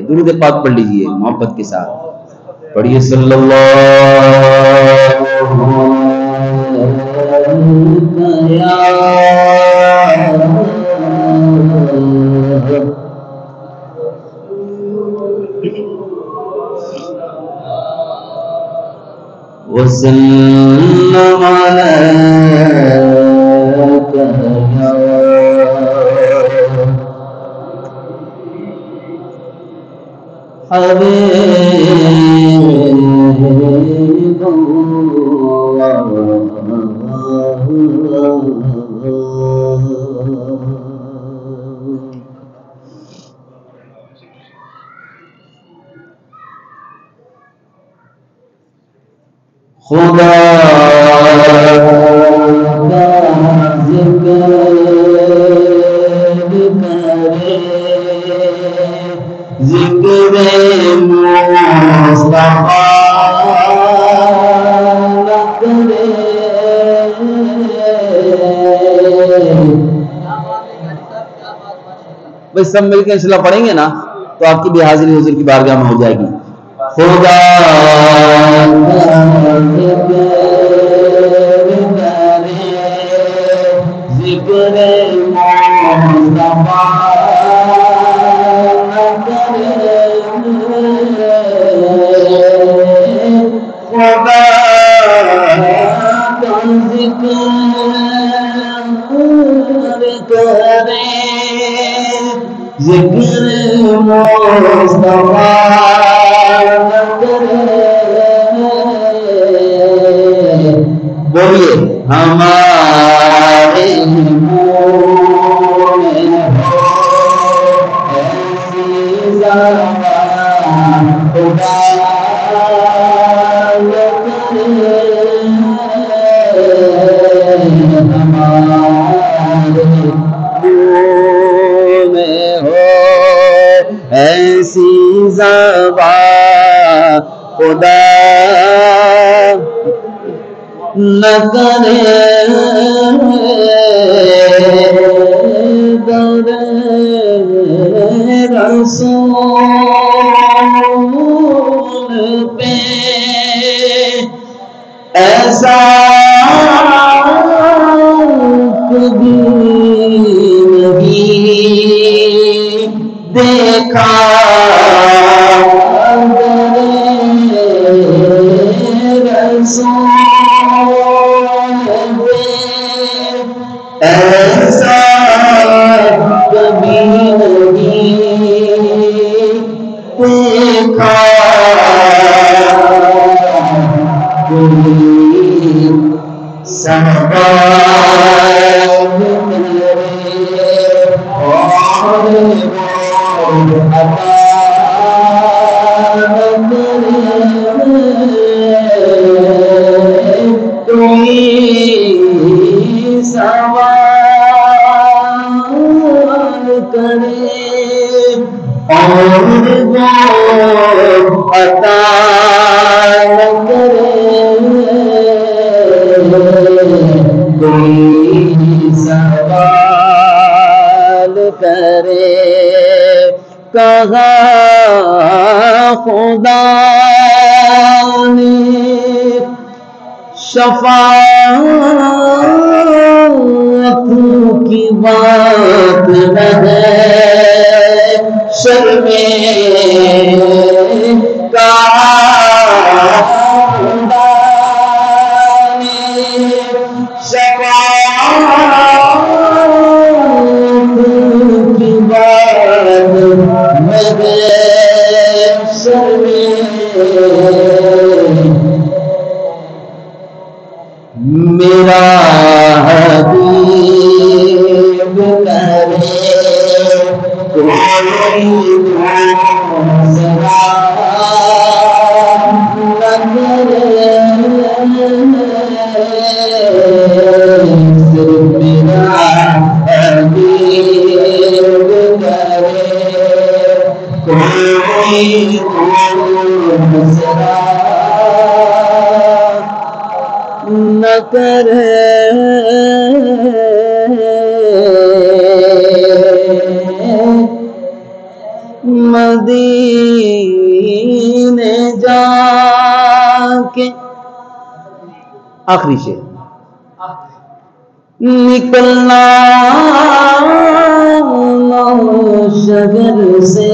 درود پاک پڑھ لیجئے محبت کے ساتھ، پڑھیے صلی اللہ وسلم عليك يا حبيب خدا کا ذکر کرے، ذکر مصطفیٰ کرے، بھائی سب مل کے انشاءاللہ پڑھیں گے نا تو آپ کی بھی حاضری حضور کی بارگاہ میں ہو جائے گی. خدا ذکر مصطفیٰ کرے، خدا کا ذکر کرے، ذکر مصطفیٰ بولیے ہمارے منہ میں ہو ایسی زبان خدا ہمارے منہ میں ہو ایسی زبان خدا نہ کرے در رسول پہ ایسا کبھی نہیں دیکھا، ایسا کبھی نہیں دیکھا، کوئی سہبان میرے اور کوئی سوال کرے اور وہ عطا نہ کرے، کوئی سوال کرے کہا خدا نے شفاعت کی بات نہ ہے، شرم کہا خدا نے شفاعت کی بات نہ ہے، شرم میرا حبیب کرے کوئی ذرا نہ کرے، صرف میرا حبیب کرے کوئی ذرا نہ کرے، مدینے جا کے آخری شعر نکلنا شگر سے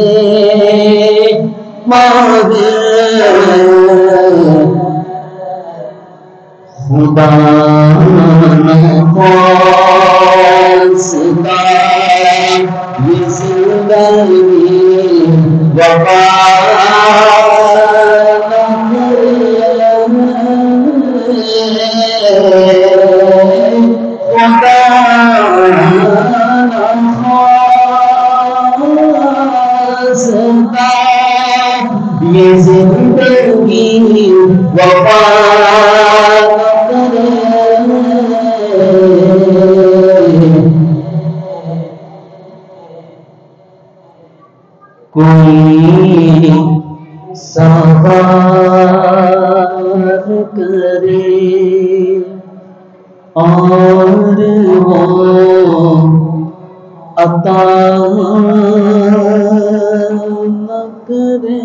خدا نخواستہ یہ زندگی وفا خدا نخواستہ یہ زندگی وفا کوئی سوار کرے اور وہ عطا نہ کرے